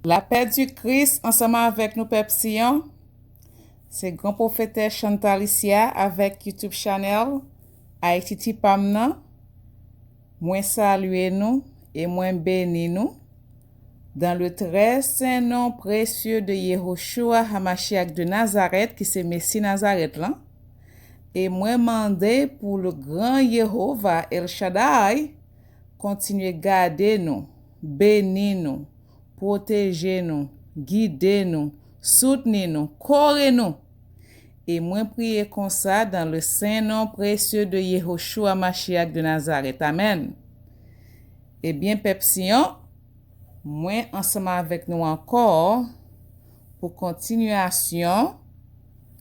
La paix du Christ ensemble avec nous, Peuple Sion. C'est grand prophétesse Chantal Isia avec YouTube channel Haïti Pamna. Moi saluer nous et moi béni nous. Dans le très saint nom précieux de Yehoshua Hamashiach de Nazareth, qui c'est Messie Nazareth là. Et moi mandé pour le grand Yehovah El Shaddai, continuer garder nous, bénir nous, protéger nous, guider nous, soutenir nous, correr nous. Et moi prier comme ça dans le saint nom précieux de Yehoshua Mashiach de Nazareth. Amen. Eh bien, Peuple Sion, moi ensemble avec nous encore pour continuation,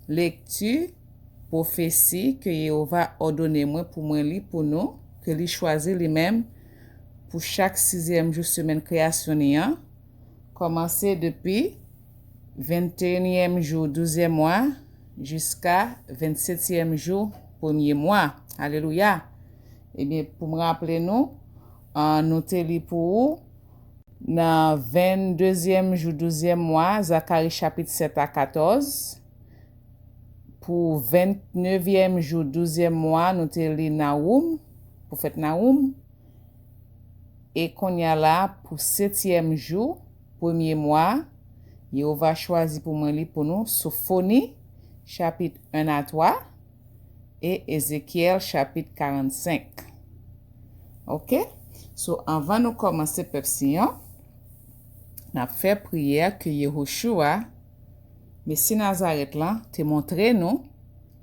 lecture, prophétie que Jéhovah a donné moi pour moi li pour nous, que lui choisi lui-même pour chaque 6e jour semaine création commencer depuis 21e jour 12e mois jusqu'à 27e jour 1er mois. Alléluia. Eh bien, pour me rappeler nous, nous te pour dans 22e jour 12e mois, Zacharie chapitre 7 à 14. Pour 29e jour 12e mois, nous te li Naoum, prophète Naoum. Et qu'on y a là pour 7e jour, 1er mois, Jéhovah choisi pour moi pour nous Sophonie, chapitre 1 à 3, et Ézéchiel, chapitre 45. OK? So, avant de commencer, Peuple Sion, on a fait prière que Yehoshua, Messie Nazareth là, te montré nous,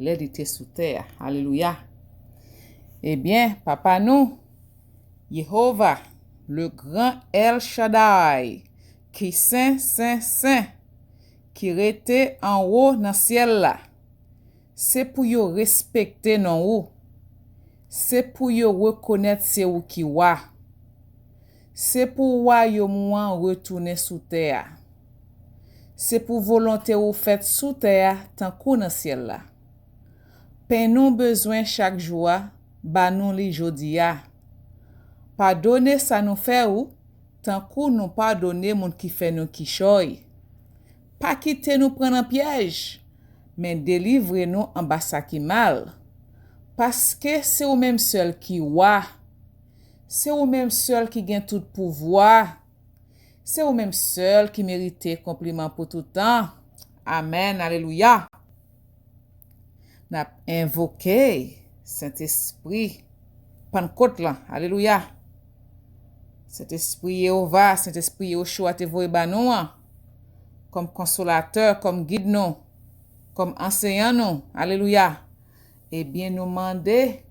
l'aide était sous terre. Alléluia. Eh bien, papa nous, Jéhovah, le grand El Shaddai, qui saint, qui était en haut dans le ciel là, c'est pour yo respecter non ou, c'est pour yo reconnaître c'est ou qui wa, c'est pour wa yo moins retourner sous terre, c'est pour volonté ou fait sous terre tant qu'on dans ciel là. Pen nous besoin chaque jour, ba nous li jodia. Pardonner ça nous fait ou, tant qu'on nous pardonner moun qui fait nous qui choy. Pas quitter nous prendre un piège, mais délivrer nous en bas ça qui mal. Parce que c'est ou même seul qui wa. C'est ou même seul qui gagne tout pouvoir. C'est ou même seul qui mérite compliment pour tout temps. Amen. Alléluia. N'a invoqué Saint-Esprit Pentecôte là. Alléluia. Saint-Esprit Jéhovah, Saint-Esprit Yehoshua te voye ba nou comme consolateur, comme guide nous, comme enseignant nous. Alléluia. Eh bien, nous demander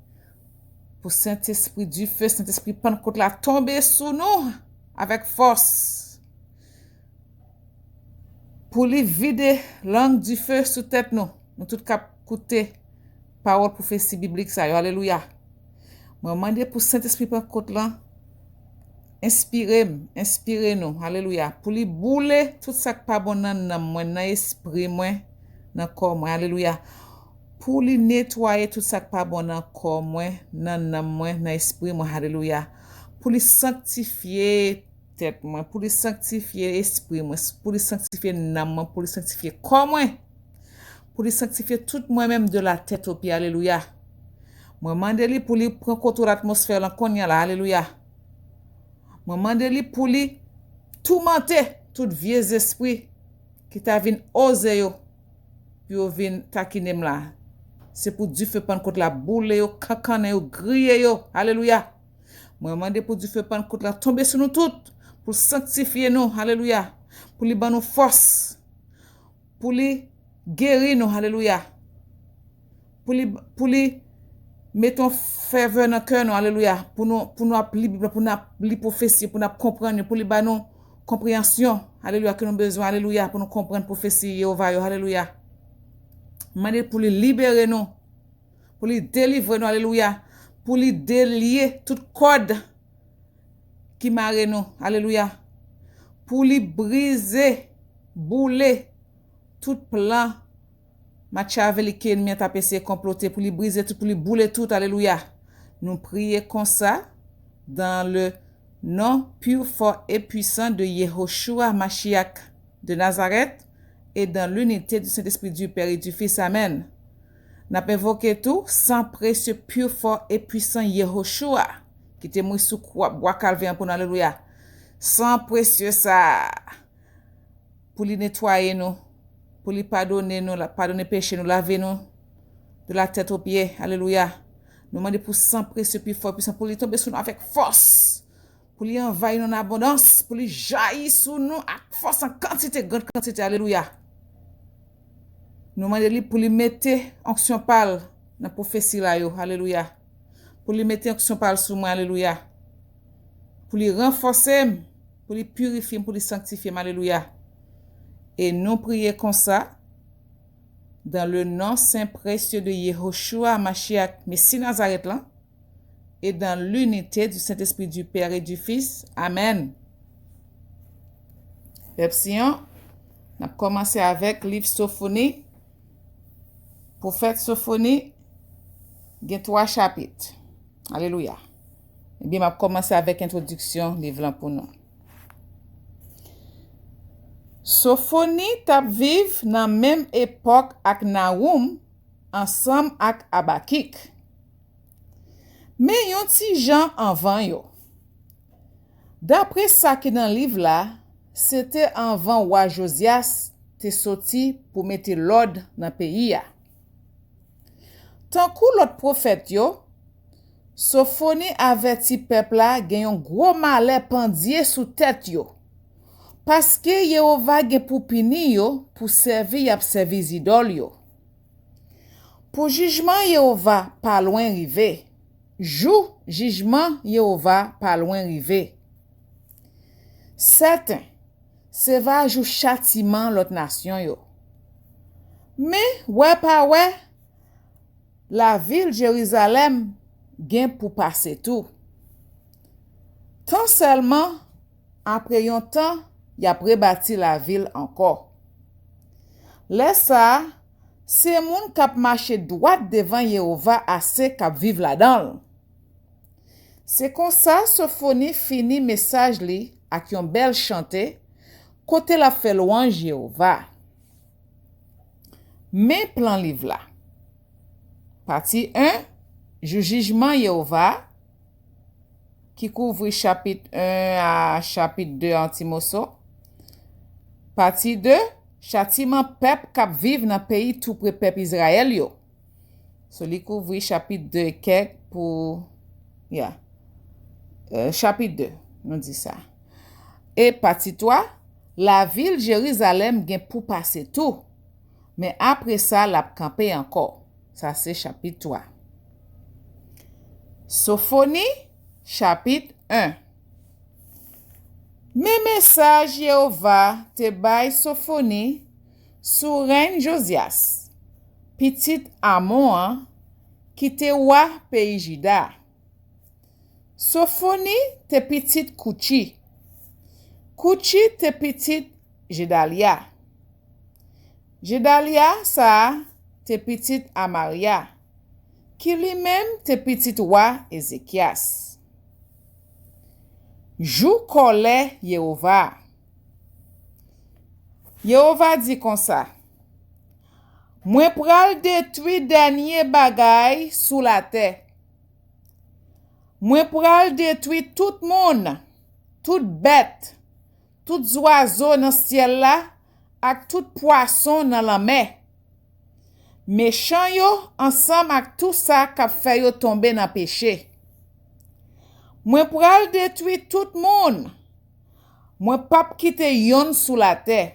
pour Saint-Esprit du feu, Saint-Esprit Pentecôte là tomber sous nous avec force. Pour lui vider langue du feu sous tête nous. Nous tout cap écouter parole prophétie biblique ça. Alléluia. Moi demander pour Saint-Esprit Pentecôte là inspirez nous, alléluia, pour lui bouler tout ça qui pas bon dans moi, dans esprit moi, dans corps moi, alléluia, pour lui nettoyer tout ça qui pas bon dans corps moi, dans moi, dans esprit moi, alléluia, pour lui sanctifier tête moi, pour lui sanctifier esprit moi, pour lui sanctifier âme moi, pour lui sanctifier corps moi, pour lui sanctifier tout moi-même de la tête aux pieds, alléluia. Moi mandeli pour lui prendre contrôle l'atmosphère là qu'on y a là, alléluia. Moi mandeli pour lui tourmenter tout vieux esprit qui t'a vinn oser yo puis vinn takinem là. C'est pour du feu Pentecôte la boule yo, kakane yo, griller yo. Alléluia. Moi mandé pour du feu Pentecôte la tomber sur nous toutes pour sanctifier nous. Alléluia. Pour lui ban nous force. Pour lui guérir nous. Alléluia. Pour lui mettons ferveur dans cœur nous, alléluia, pour nous appeler pour nous lire prophétie, pour nous comprendre, pour lui ba nous compréhension, alléluia, que nous besoin, alléluia, pour nous comprendre prophétie Jéhovah, alléluia. Mandé pour lui libérer nous, pour lui délivrer nous, alléluia, pour lui délier toute corde qui marre nous, alléluia, pour lui briser, bouler tout plan Machiavelli ennemi t'a essayé comploter pour lui briser tout, pour lui bouler tout, alléluia. Nous prions comme ça dans le nom pur, fort et puissant de Yehoshua Mashiach de Nazareth, et dans l'unité du Saint-Esprit du Père et du Fils. Amen. N'a pas invoqué tout, sans précieux, pur, fort et puissant Yehoshua, qui était mort sous croix, bois calvaire pour nous, alléluia. Sans précieux ça, pour lui nettoyer nous, pour lui pardonner nous, pardonner péché nous, laver nous, de la tête aux pieds, alléluia. Nous demandons pour sang précieux, plus fort, puissant, pour lui tomber sur nous avec force, pour lui envahir nous en abondance, pour lui jaillir sur nous avec force en quantité, grande quantité, alléluia. Nous demandons pour lui mettre onction pâle dans la prophétie là, alléluia. Pour lui mettre onction pâle sur moi, alléluia. Pour lui renforcer, pour lui purifier, pour lui sanctifier, alléluia. Et nous prions comme ça, dans le nom saint précieux de Yehoshua Mashiach, Messie Nazareth là, et dans l'unité du Saint-Esprit du Père et du Fils. Amen. Sion, on a commencé avec livre Sophonie. Prophète Sophonie, il y a 3 chapitres. Alléluia. Eh bien, on va commencer avec l'introduction livre pour nous. Sophonie tap vive dans même époque avec Nahum ensemble avec Abakik. Mais yon ti Jean avant yo. D'après ça qui dans livre là, c'était avant roi Josias te sorti pour mettre l'ordre dans pays ya. Tant que l'autre prophète yo, Sophonie averti peuple là gen yon gros malheur pendie sous tête yo. Parce que Yehova gen pou pini yo pour servir yap servi idol yo. Pour jugement Yehova pas loin rive. Jou jugement Yehova pas loin rive. Certain, se va jou châtiment l'autre nation yo. Mais ouais pas ouais, la ville Jérusalem gen pour passer tout. Tant seulement après yon temps y a rebâti la ville encore. Laisse ça, c'est moun k'ap marcher droit devant Yehova assez k'ap vive là-dedans. C'est comme ça Sophonie fini message li ak yon bel chanté côté la fait louange Yehova. Mais plan livre là. Partie 1, jugement Yehova qui couvre chapitre 1 à chapitre 2 en Timoso. Partie 2, châtiment peuple k'ap vive dans pays tout près peuple Israël yo. So li couvre chapitre 2 quelques pour chapitre 2, nous dit ça. Et partie 3, la ville Jérusalem gen pour passer tout. Mais après ça, la camper encore. Ça c'est chapitre 3. Sophonie, chapitre 1. Mes messages Yehova te bay Sophonie sous reine Josias, petite Amon, qui te wa pays Juda. Sophonie te petite Kouchi. Kouchi te petite Gedalia. Gedalia sa te petite Amaria, qui lui-même te petite roi Ézéchias. Jou colère Yehova. Yehova dit comme ça. Moi pral détruire dernier bagay sous la terre. Moi pral détruire tout monde, toute bête, tout oiseau dans ciel là, ak tout poisson dans la mer. Méchant yo ensemble ak tout ça k'ap fait yo tomber dans péché. Moi pral détruire tout monde. Moi pas quitter yon sous la terre.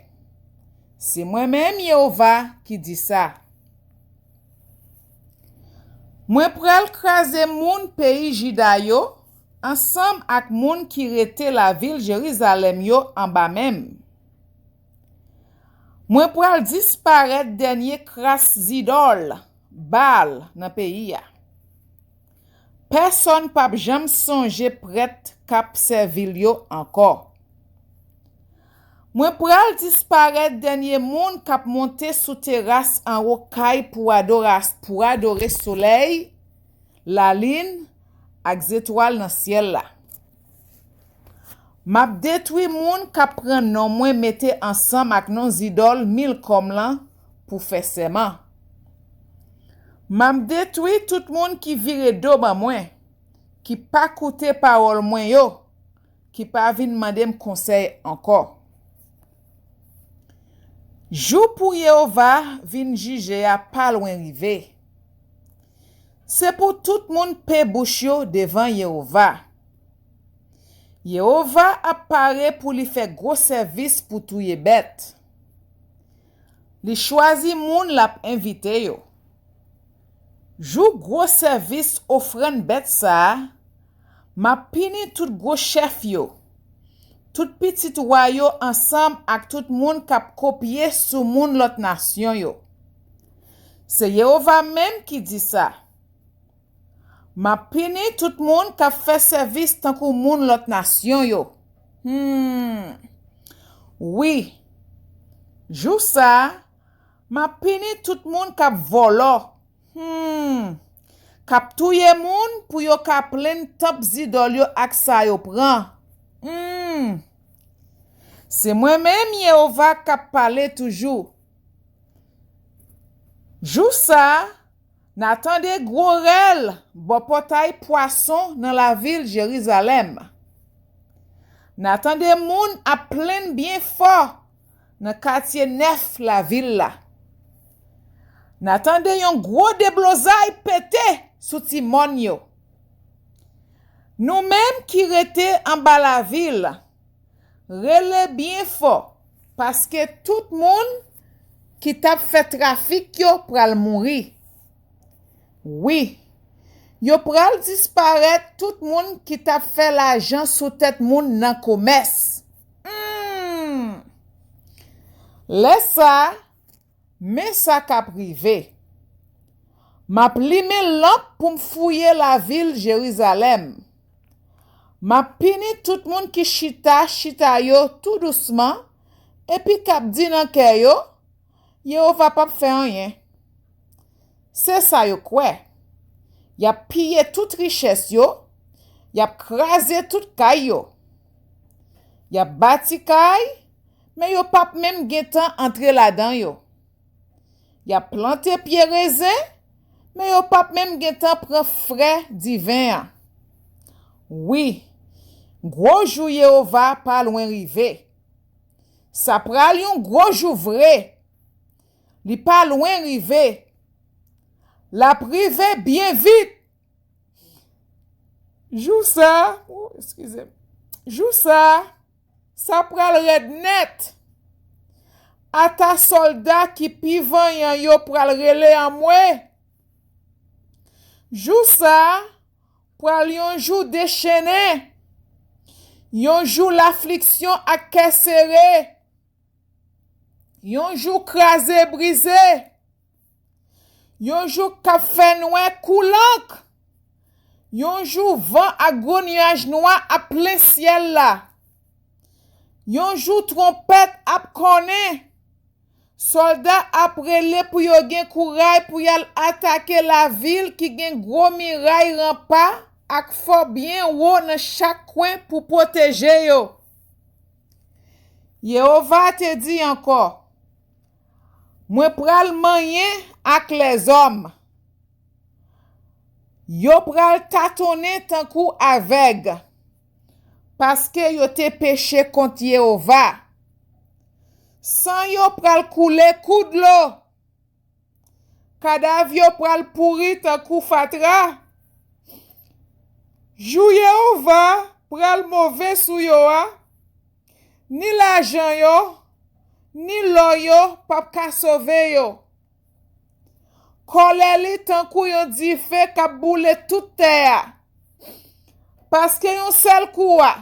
C'est moi-même Yehova qui dit ça. Moi pral craser moun pays Juda yo ensemble ak moun qui rete la ville Jérusalem yo en bas même. Moi pral disparaître dernier cras idole Baal dans pays ya. Personne pa jam songe prête k'ap servil yo encore. Moi pral disparaître dernier monde k'ap monter sous terrasse en rocaille pour adorer soleil, la lune ak étoile dans ciel là. Map détruit moun k'ap pran non mwen mette ensemble ak non zidol mil kom lan pour faire serment. Map détruit tout moun qui vire do ban mwen, qui pas koute parole mwen yo, qui pas vin mandem conseil encore. Jou pour Yehova vin juge a pas loin rive. C'est pour tout moun pe bouche yo devant Yehova. Yehova apparaît pour lui faire gros service pour tout ye bête. Li choisi moun l'a invité yo. Jou gros service offrande bête ça, ma pini tout gros chef yo. Tout petit roi yo ensemble ak tout moun k'ap copier sous moun lot nation yo. C'est Yehova même qui dit ça. Ma pini tout moun k'ap fait service tant kou moun lot nation yo. Oui. Jou ça, ma pini tout moun k'ap volo. K'ap touye moun pou yo k'ap plen top zidol yo ak sa yo pran. C'est moi-même Yehova k'ap parle toujours. Jou ça, n'attendez gros rel bo portail poisson dans la ville Jérusalem. N'attendez moun a plein bien fort dans quartier neuf la ville là. N'attendez yon gros déblosay pété sous ti mon yo. Nous même qui rete en bas la ville, rele bien fort parce que tout moun qui t'a fait trafic yo pral mourir. Oui, yo pral disparaître tout moun qui t'a fait l'argent sous tête moun nan commerce. Laisse ça, mais ça ka privé. M'a plime lampe pour m'fouiller la ville Jérusalem. M'a pini tout moun qui chita yo tout doucement et puis k'ap di nan kè yo, Yehova pa faire rien. C'est ça yo quoi. Y a pillé toute richesse yo, y a crasé toute kay yo. Y a bâti kay, mais yo pas même gen temps entrer là-dedans yo. Y a planté pied raisin, mais yo pas même gen temps prend frais divin. Oui, gros jou Yehova pas loin rive. Ça pral yon gros jou vrai. Li pas loin rive. La privé bien vite. Jou ça, excusez. Jou ça pral red net. A ta soldat qui pivan yan yo pral rele en mwe. Jou ça pral yon jou déchaîné. Yon jou l'affliction a serré. Yon jou crasé brisé. Yon jou k'ap fè noue koulank. Yon jou vent à gros nuage noir à plein ciel là. Yon jou trompette ap koné. Soldat ap rele pou yo gen courage pou yal attaquer la ville qui gen gros miraille rempart ak fort bien haut dans chaque coin pour protéger yo. Yehova te dit encore. Moi pral manyen ak les hommes. Yo pral tâtonner tan kou aveg. Parce que yo te péché contre Yehova. Sans yo pral koule kou de l'eau. Kadav yo pral pourri tan kou fatra. Jou Yehova pral mauvais sou yo a. Ni l'argent yo, ni l'eau yo pap ka sauve yo. Koleli tan kou yon di fe kap boule tout terre. Parce que yon seul kou a,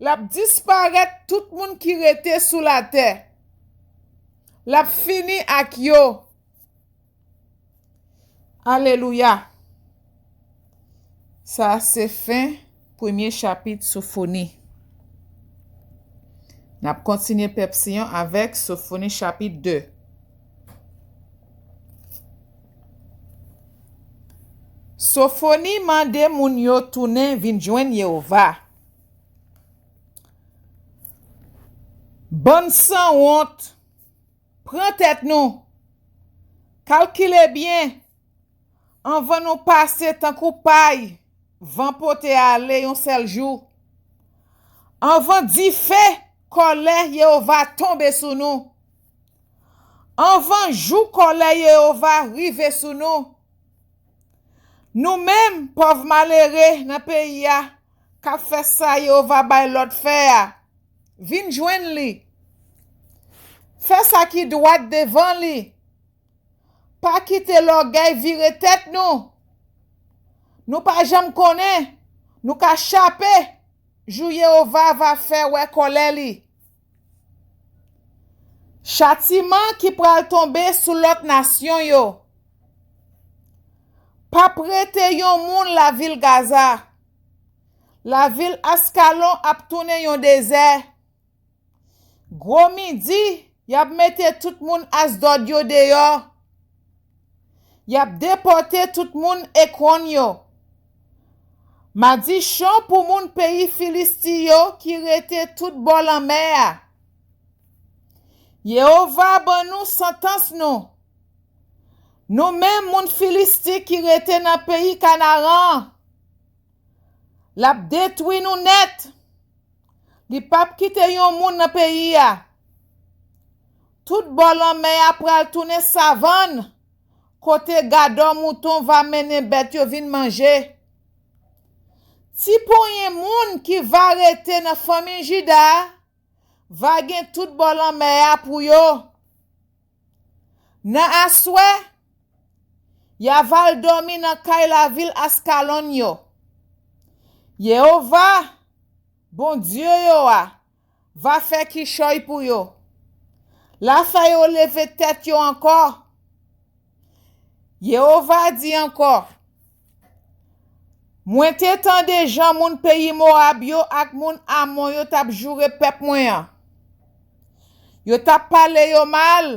lap disparaît tout moun qui rete sous la terre. Lap fini ak yo. Alléluia. Ça c'est fin premier chapitre Sophonie. N'a continué Pepsian avec Sophonie chapitre 2. Sophonie mande moun yo tourner vin joindre Yehova. Bonne sans honte. Prends tête nous. Calculez bien. On va nous passer tant coup paille. Vent pote aller un seul jour. On va dire fait colère Yehova tomber sur nous. On va jouer colère Yehova river sur nous. Nous-mêmes, pauvres malheureux dans le pays, qu'a fait ça, Yehova bay l'autre faire. Vin joindre li. Fais ça qui doit devant li. Pas quitter l'orgueil virer tête nous. Nous pas jamais connaît. Nous ka chaper. Jou Yehova va faire ouais colère li. Châtiment qui pral tomber sur l'autre nation yo. Pas prêter yon moun la ville Gaza. La ville Ascalon ap tourné yon désert. Gros midi, y ap mette tout moun Asdod yo dehors. Y ap déporté tout moun Ekron yo. Ma di chon pour moun pays Filisti yo qui rete tout bol en mer. Yehova ban nou sentence nou. Nous même moun Filisti qui rete dans pays Canaan. L'a détruit nous net. Li pap kite yon moun dans pays ya. Tout bol en mer après tourner savane. Côté gado mouton va mener bête yo vin manger. Si pour yon moun qui va rete dans famille Juda, va gen tout bol en mer pour yo. Nan aswe, ya val dormi nan kay la ville Ascalon yo. Yehova, bon Dieu yo va faire ki choy pour yo. La fay yo leve tête yo encore. Yehova dit encore, Mwen te tan de jan moun pays Moab yo ak moun Amon yo tap jure pep mwen. Yo tap pale yo mal.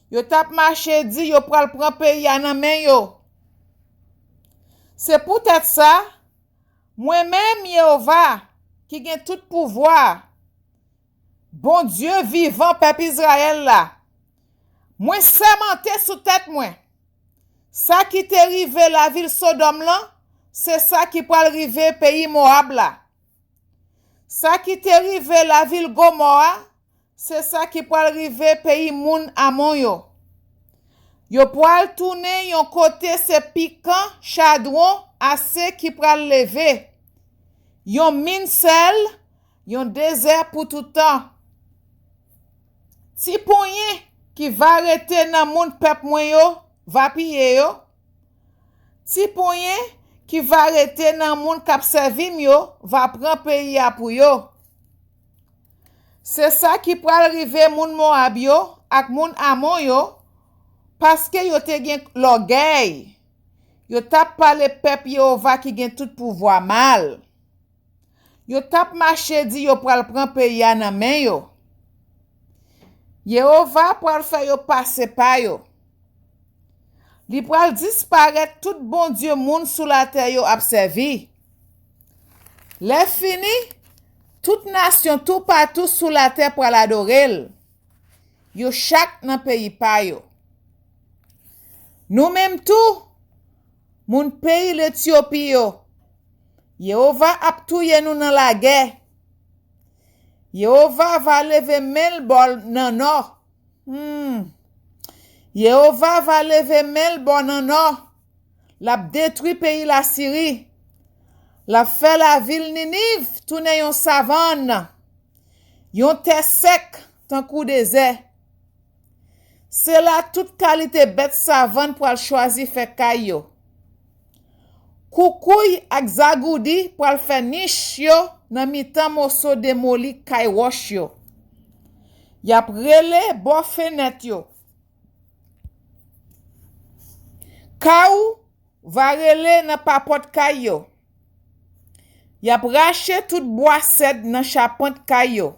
Yo tap marché di yo pral pran pays nan men yo. C'est peut-être ça, moi-même Yehova, qui gen tout pouvoir, bon Dieu vivant peuple Israël là, moi sermenté sous tête moi. Ça qui t'est arrivé la ville Sodome là, c'est ça qui peut arriver pays Moab là. Ça qui t'est arrivé la ville Gomorra, c'est ça qui peut arriver pays Moun Amon yo. Yo pral tourner yon côté c'est piquant chadron assez qui pral lever. Yon mine sel, yon désert pour tout temps. Si ponye qui va arrêter nan moun pep mwen yo, va piller yo. Si ponye qui va arrêter nan moun kap servim yo, va prendre pays a pour yo. C'est ça qui pral arriver moun Moab yo ak moun Amon yo. Parce que yo te gen l'orgueil, yo tap pale pep Yehova qui gen tout pouvoir mal. Yo tap marché di yo pral pran pays nan men yo. Yehova pral fè yo passe pa yo. Li pral disparaître tout bon Dieu moun sous la terre yo observi. Le fini, toute nation tout partout sous la terre pral adorer. Yo chaque nan pays pa yo. Nous même tout, moun pays l'Éthiopie yo. Yehova ap touye nous dans la guerre. Yehova va lever Melbol nan nord. Yehova va lever Melbol nan nord. La détruit pays la Syrie. La fait la ville Ninive tourne yon savane. Yon terre sec tant coup désert. C'est là toute qualité bête savane pour choisir faire kayo. Koukouy ak zagoudi pour faire niche yo nan mitan moso démoli kay wash yo. Yap rele bo fenêtre yo. Kaou va rele nan papot kay yo. Yap rache tout bois cèdre nan chapante kay yo.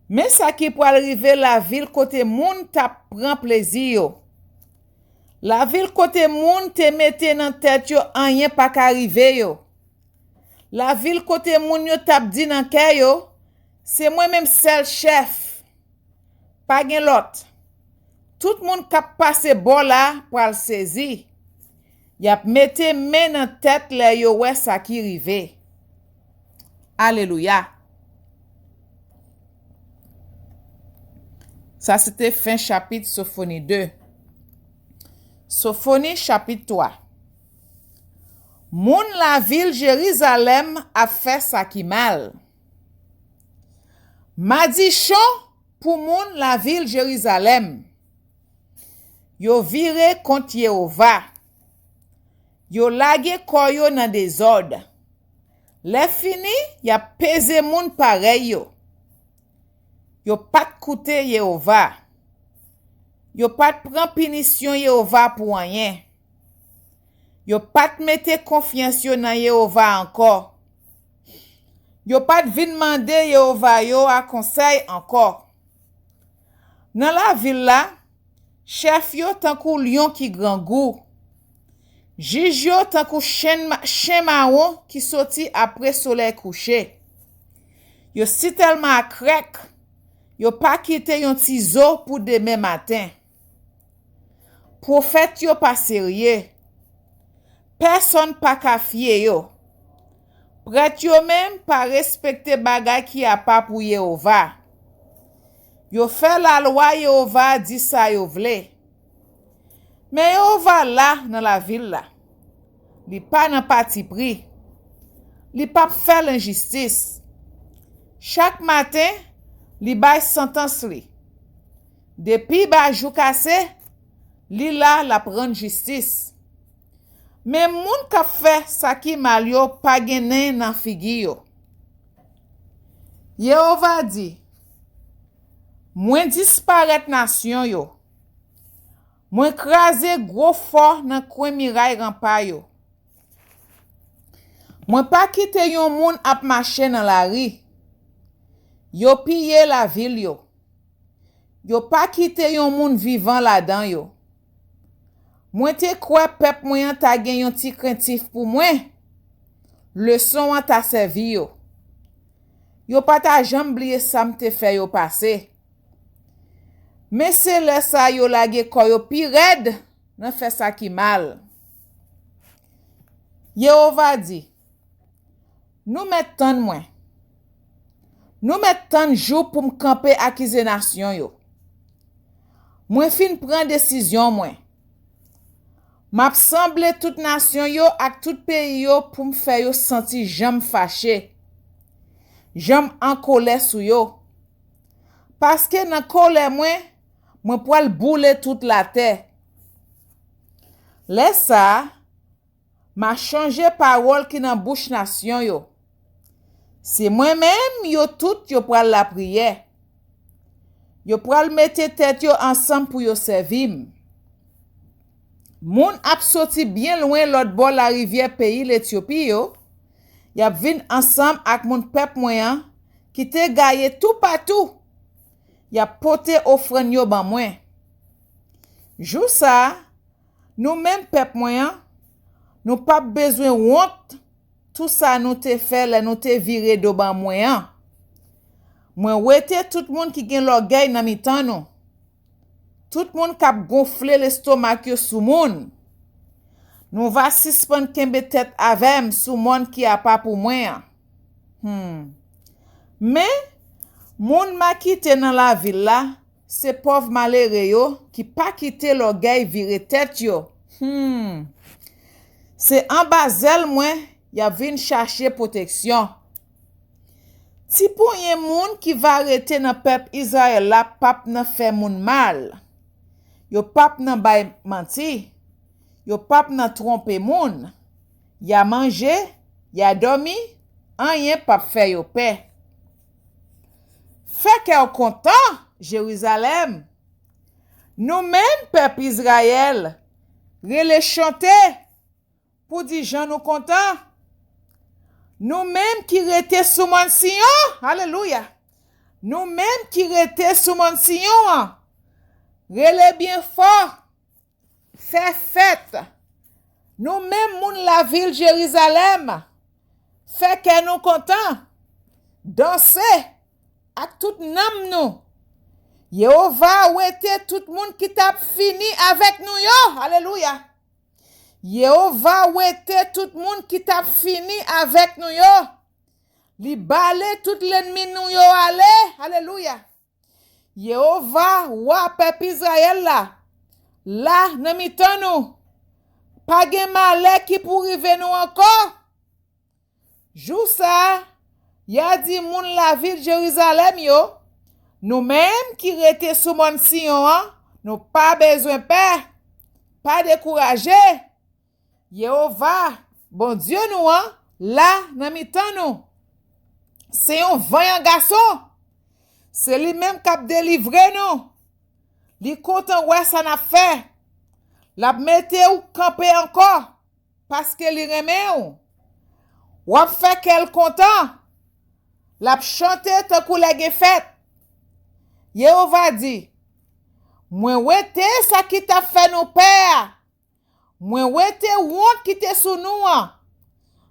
Mais ça qui pour arriver la ville côté moun tap prend plaisir yo. La ville côté moun te mette nan tête yo rien pas qu'arriver yo. La ville côté moun yo tap di nan kè yo, c'est moi-même seul chef. Pas gen l'autre. Tout le monde qui passe bon là pour le saisir. Y a mette main dans tête là yo ouais ça qui rive. Alléluia. Ça c'était fin chapitre Sophonie 2. Sophonie chapitre 3. Moun la ville Jérusalem a fait ça qui mal. Madichon pour moun la ville Jérusalem. Yo vire contre Yehova. Yo lage koyo nan désordre. Le fini, ya pese moun pareil yo. Yo pat koute Yehova. Yo pat pran punition Yehova pour rien. Yo pat mette confiance yo nan Yehova encore. Yo pat vin mande Yehova yo a conseil encore. Dans la ville là, chef yo tankou lion qui grand goût. Juge yo tankou chien marron qui sorti après soleil couché. Yo si tellement krek, yo pas quitté yon tizo pour demain matin. Prophète yo pas sérieux. Personne pas ka fier yo. Prêtre yo même pas respecter bagay qui a pas pour Yehova. Yo fait la loi Yehova dit ça yo vle. Mais Yehova là dans la ville là. Li pas nan parti pris. Li pas fait l'injustice. Chaque matin, li bay sentence li. Depuis ba jou kase, li la prend justice. Mais moun ka fait ça qui mal yo pa genen nan figi yo. Yehova dit, mwen disparaître nation yo. Mwen krase gros fort nan coin miraille rempart yo. Mwen pa kite yon moun ap marcher dans la rue. Yo piller la ville yo. Yo pa kite yon moun vivant là-dedans yo. Mwen te kwa pep mwen ta gen yon ti craintif pour mwen. Leçon an ta servi yo. Yo pa ta jamb bliye sa mte fe yo passé. Mais c'est le sa yo lage koyo pi red nan fe sa ki mal. Yehova dit, nous mettons moins. Nous mettons jour pour me camper acquise nation yo. Moi fin prend décision moi. M'a semblé toute nation yo ak tout pays yo pour me faire yo senti j'am fâché. J'am en colère sou yo. Parce que nan colère moi poil boule toute la terre. Laisse ça m'a changé parole qui nan bouche nation yo. C'est moi-même yo tout yo pral la prière. Yo pral mette tête yo ensemble pour yo servir. Moun ap sorti bien loin l'autre bord la rivière pays l'Éthiopie yo. Y ap vin ensemble ak moun peuple moyen qui te gaye tout partout. Y ap pote offrande yo ban mwen. Jou ça, nous même peuple moyen, nous pas besoin honte. Tout ça nous te fait là nous te viré do ban moyen. Moi wete tout monde qui gen l'orgueil nan mi tan nou. Tout monde k'ap gonfler l'estomac yo sou moun. Nous va suspendre kembe tête avem sou monde qui a pas pour moi. Mais moun ma kite dans la ville là, c'est pauvre malheureux yo qui pas quitter l'orgueil viré tête yo. C'est en bazel moi y a vinn chercher protection. Si pour yon moun qui va arrêter dans peuple Israël la pap nan fait moun mal. Yo pap nan bay menti. Yo pap nan tromper moun. Ya mangé, ya dormi, rien pap fait yo paix. Fait que content, Jérusalem. Nous-mêmes peuple Israël, rele chanter pour dire gens nous content. Nous-mêmes qui rete sous mon Sion, alléluia. Nous-mêmes qui rete sous mon Sion, relais bien fort, fait fête. Nous-mêmes moun la ville Jérusalem, fait que nous contents, danser, ak tout nam nou. Yehova wete tout moun qui t'a fini avec nous yo. Alléluia. Yehova wete tout moun qui t'a fini avec nous yo. Li bale tout l'ennemi nous yo ale. Alléluia. Yehova wa peuple Israël là nan mitan nou. Pa gen malè qui pour rive nous encore. Jou sa, ya di moun la ville Jérusalem yo, nous même qui rete sous mon Sion, nous pas besoin peur, pas décourager. Yehova, bon Dieu nous là nan mitan nou. C'est un vaillant garçon. C'est lui-même qui a délivré nous. Li content ouais ça n'a fait. La mette ou camper encore parce que li remet ou. Ou a fait quel content. La chante tant kou la gen fête. Yehova dit, moi wete ça qui t'a fait nous père. Moi wete honte qui te sous nous.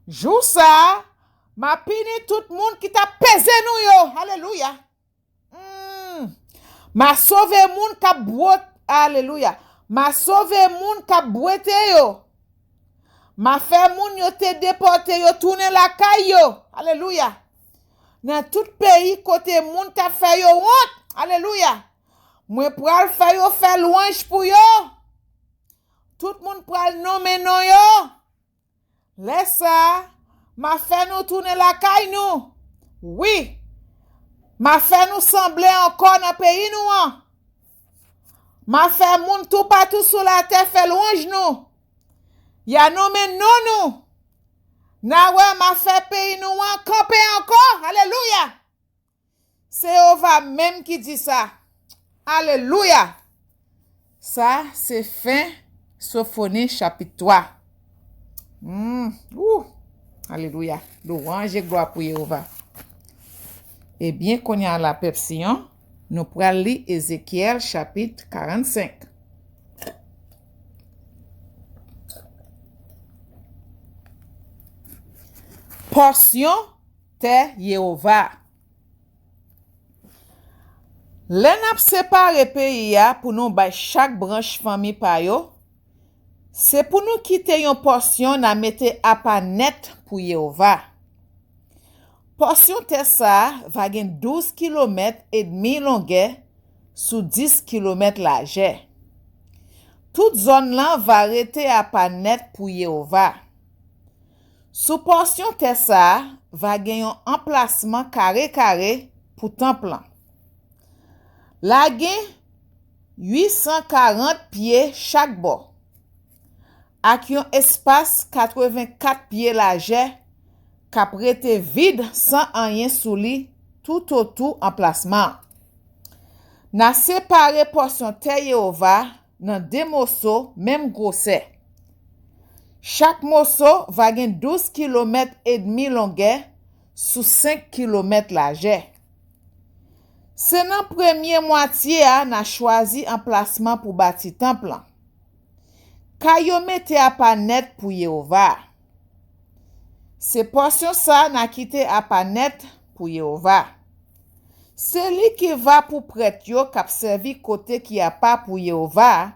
Jou ça, ma pini tout monde qui t'a pesé nous yo. Alléluia. Ma sauvé moun ka boite. Alléluia. Ma sauvé moun ka boite yo. Ma fait moun yo te déporté yo tourner la caille yo. Alléluia. Dans tout pays côté moun ka fait yo honte. Alléluia. Moi pral faire yo faire louange pour yo. Tout moun pral nommer non yo. Laisse ça. Ma fait nous tourner la caille nous. Oui. Ma fait nous sembler encore dans pays nous. Ma fait moun tout partout sur la terre fait louange nous. Ya nommé non nous. Na ouais ma fait pays nous camper encore. Alléluia. C'est Yehova même qui dit ça. Alléluia. Ça c'est fin Sophonie chapitre 3. Alléluia. Louange et gloire pour Yehova. Eh bien, qu'on y a la pepsion, nous pourrons lire Ézéchiel chapitre 45. Portion te Yehova. L'en ap séparé pays pour nous bay chaque branche famille pa yo. C'est pour nous quitter une portion na mette à pas net pour Yehova. Portion te ça va gen 12 km et demi longueur sous 10 km largeur. Toute zone là va rester à pas net pour Yehova. Sous portion te ça va gen un emplacement carré pour temple. La gen 840 pieds chaque bord. Ak yon espace 84 pieds largeur k'ap rete vide sans rien sous li tout autour emplacement. Na séparé portion terre Yehova dans deux morceaux même grosseur. Chaque morceau va gen 12 km et demi longueur sous 5 km largeur. C'est dans premier moitié n'a choisi emplacement pour bâtir temple. Ka yo mette à pas net pour Yehova. C'est portion ça n'a quitté à pas net pour Yehova. C'est lui qui va pour prêtre yo k'ap servi côté qui a pas pour Yehova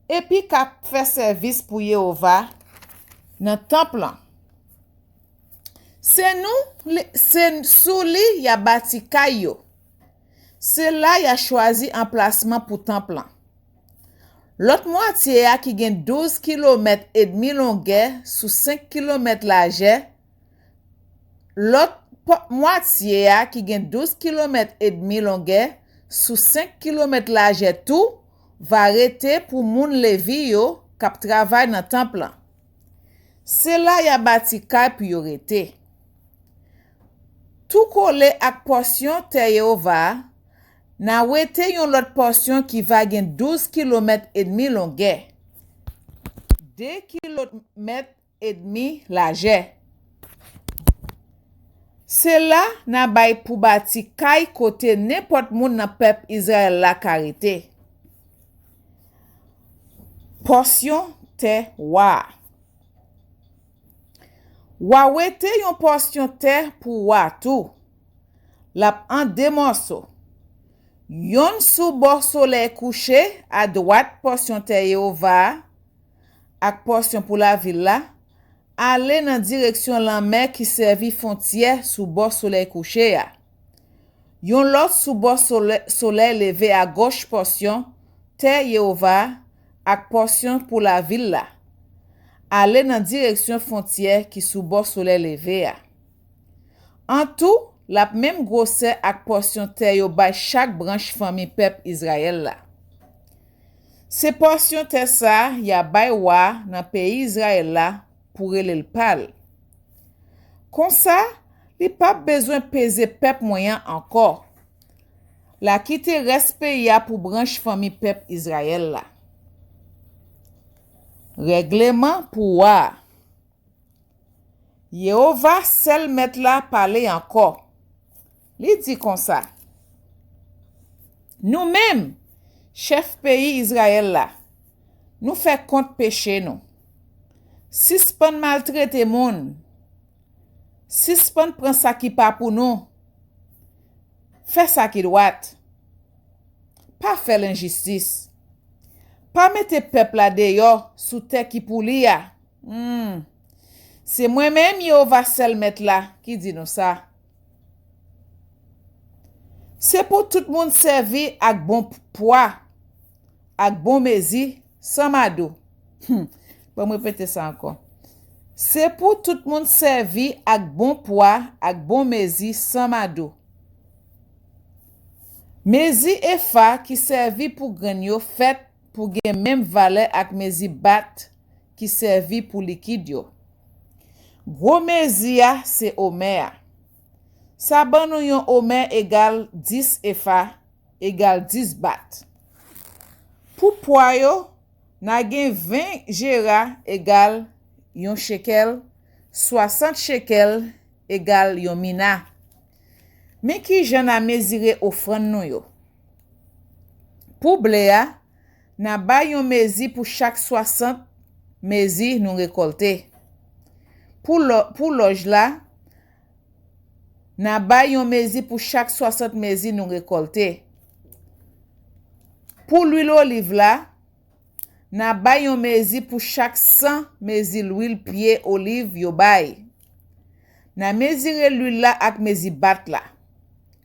et puis k'ap fait service pour Yehova dans temple. C'est sous lui y a bâti kayo. C'est là y a choisi emplacement pour temple. L'autre moitié a qui gen 12 km et demi longueur sous 5 km largeur. L'autre moitié a qui gen 12 km et demi longueur sous 5 km largeur tout va rester pour moun levi yo k'ap travail dans temple. C'est là y a bâti kay puis yo rete. Tout collé ak portion terre Yehova na wete yon l'autre portion qui va gen 12 km et demi longueur. 2 km et demi largeur. C'est là na bay pou bati kay côté n'importe moun nan peuple Israël la karité. Portion terre wa. Wa wete yon portion terre pour wa tout. lap en deux morceaux. Yon sous bord soleil couché à droite portion terre Yehova ak portion pour la ville là aller dans direction la mer qui servi frontière sous bord soleil couché ya. Yon l'autre sous bord soleil levé à gauche portion terre Yehova ak portion pour la ville là aller dans direction frontière qui sous bord soleil levé ya. En tout la même grosseur ak portion terre yo bay chaque branche famille peuple Israël là. Se portion terre ça ya bay wa dans pays Israël là pour le pal. Comme ça, li pas besoin peser peuple moyen encore. La quitter respect ya pour branche famille peuple Israël là. Règlement pour wa. Yehova seul mettre là parler encore. Li dit comme ça. Nous-mêmes, chef pays Israël là, nous fait compte péché nous. Suspend maltraiter moun. Suspend prend ça qui pas pour nous. Fait ça qui doit. Pas faire l'injustice. Pas mettre peuple là dehors sous terre qui pour li ya. C'est moi-même Yehova seul mettre là qui dit nous ça. C'est pour tout le monde servir avec bon poids, avec bon mezi, sans mado. Bon, me répéter ça encore. C'est pour tout le monde servir avec bon poids, avec bon mezi, sans mado. Mezi et fa qui servi pour gagner fait pour gagner même valeur avec mezi bat qui servi pour liquide yo. Gros mezi ya c'est omer. Sa ban nou yon omer égal 10 efa égal 10 bat. Pour poids yo, na gen 20 gera égal yon shekel, 60 shekel égal yon mina. Mais qui jan a mesire offrande nou yo? Pour blé ya, na ba yon mezi pour chaque 60 mezi nou récolté. Pour loj la, na ba yon mezi pour chaque 60 mezi nou récolté. Pour l'huile olive la, na ba yon mezi pour chaque 100 mezi l'huile pied olive yo bay. Na mesire l'huile la ak mezi bat la.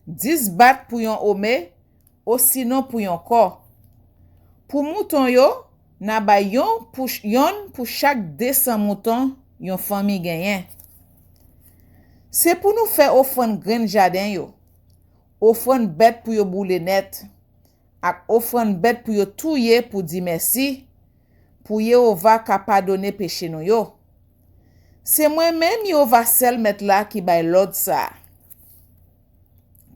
10 bat pour yon ome, ou sinon pour yon kor. Pour mouton yo, na ba yon pour chaque 200 mouton yon famille genyen. C'est pour nous faire offrande grain jardin yo. Offrande bête pour yo boule net. Ak offrande bête pour yo touye pour di merci. Pour Yehova ka pardonner péché nou yo. C'est moi-même Yehova seul mettre là qui bay l'ordre ça.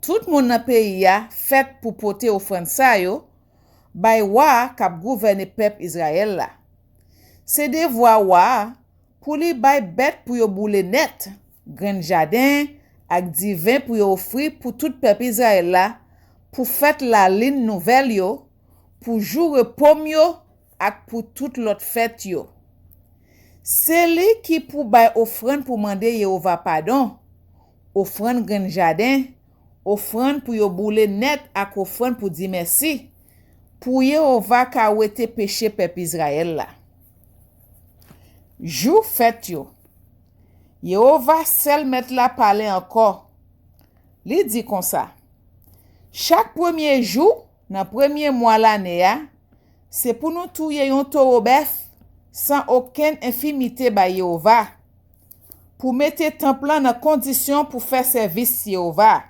Tout moun nan pays ya fait pour porter offrande ça yo. Bay wa kap gouverne peuple Israël là. C'est devoir wa pour li bay bête pour yo boule net. Grain jardin ak divin pour yo offrir pour tout peuple Israël là pour fête la lune nouvelle yo pour jour repos yo ak pour toute l'autre fête yo. C'est li qui pour bay offrande pour demander Yehova pardon, offrande grain jardin, offrande pour yo boule net ak offrande pour dire merci pour Yehova ka wete péché peuple Israël là. Jour fête yo. Yehova seul met la parler encore. Li dit comme ça. Chaque premier jour, dans premier mois l'année, c'est pour nous touyer yon taureau bœuf sans aucune infimité ba Yehova. Pour mettre temple dans condition pour faire service Yehova.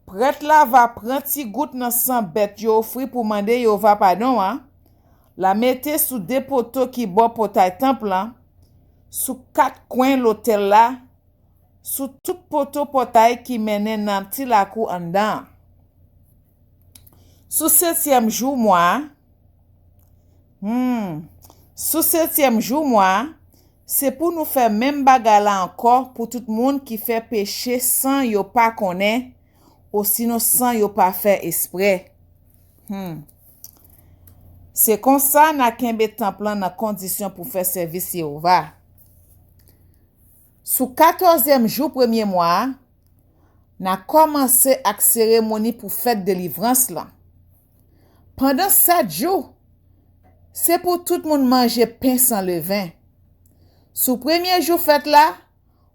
Prêtre la va prendre ti goutte dans sang bête yo offri pour demander Yehova pardon La mette sous deux poteaux qui bon portail temple sous 4 coins l'hôtel là, sous tout poteau portail qui mène dans petit la cour en dedans. Sous 7e jour mois, c'est pour nous faire même bagala encore pour tout le monde qui fait péché sans yo pas connaît ou sinon sans yo pas faire exprès. C'est comme ça na kembe temple dans condition pour faire service Yehova. Sous 14e jour premier mois, n'a commencé ak cérémonie pour fête délivrance là. Pendant 7 jours, c'est pour tout le monde manger pain sans levain. Sous premier jour fête là,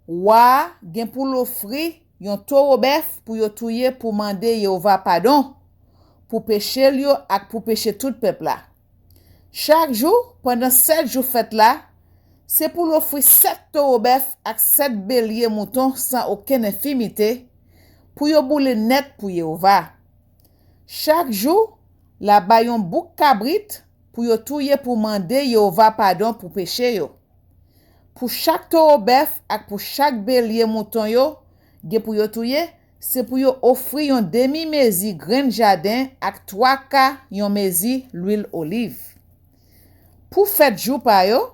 wa gen pour l'offrir yon taureau bœuf pour yo touyer pour demander Yehova pardon pour péché yo ak pour péché tout peuple là. Chaque jour pendant 7 jours fête là, c'est pour l'offrir 7 taureaux bœuf ak 7 béliers moutons sans aucune infimité pour yo boule net pour Yehova. Chaque jour, la bayon bouc cabrit pour yo touyer pour demander Yehova pardon pour péché yo. Pour chaque taureau bœuf ak pour chaque bélier mouton yo, ge pour yo touye, c'est pour yo offrir yon demi mezi grain jardin ak 3 ka yon mezi l'huile olive. Pour fête jour pa yo,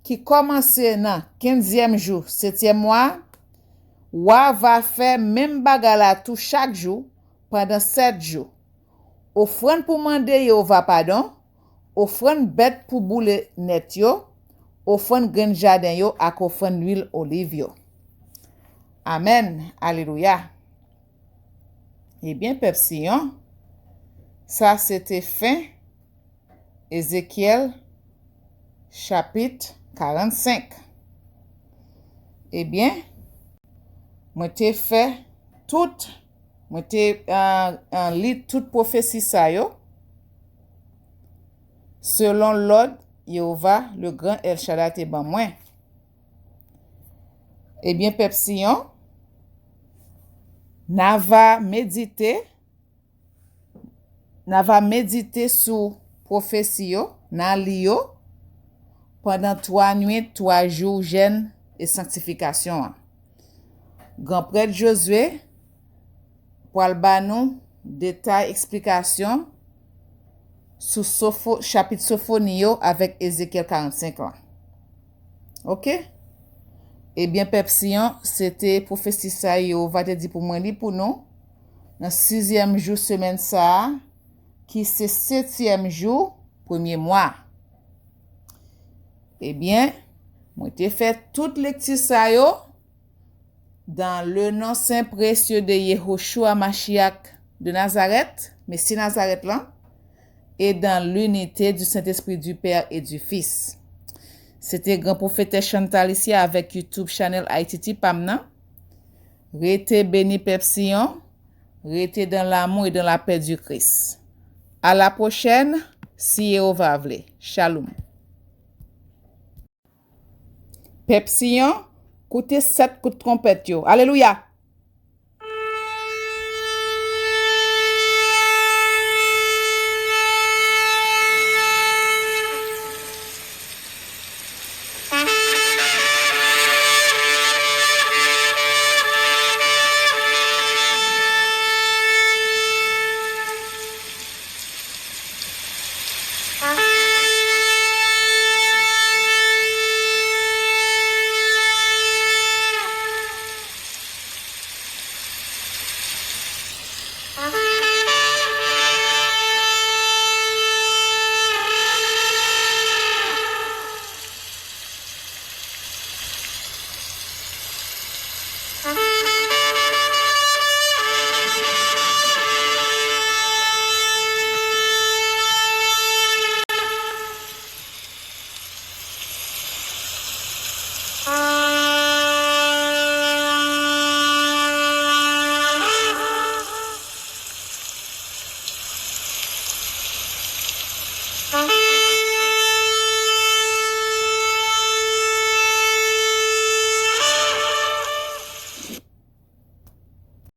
qui commence nan 15e jour, 7e mois, wa va faire même bagala tout chaque jour pendant 7 jours. Offrande pour demander Yehova pardon, offrande bête pour boule net yo, offrande grain jardin yo ak offrande l'huile olive yo. Amen. Alléluia. Eh bien, peuple Sion, ça c'était fin Ézéchiel chapitre 45. Eh bien, moi t'ai fait moi t'ai lit toute prophétie ça yo selon l'ordre Yehova le grand El Shaddai te ban moi. Eh bien, peuple Sion, n'a va méditer sur prophétie yo, n'a li yo pendant 3 nuits, 3 jours jeûne et sanctification. Grand prêtre Josué pour al ba nou détail explication sur chapitre Sophonie yo avec Ézéchiel 45 là. OK? Eh bien, peuple Sion, c'était prophétie ça yo va te di pour moi li pour nous dans 6e jour semaine ça qui c'est 7e jour premier mois. Eh bien, moi t'ai fait toute lecture ça yo dans le nom saint précieux de Yehoshua Mashiach de Nazareth, Messie Nazareth là, et dans l'unité du Saint-Esprit du Père et du Fils. C'était grand prophète Chantal ici avec YouTube channel ITT Pamna. Restez béni peuple Sion, restez dans l'amour et dans la paix du Christ. À la prochaine, si Yehova vle. Shalom. Peuple Sion, écoutez 7 coups de trompette yo. Alléluia.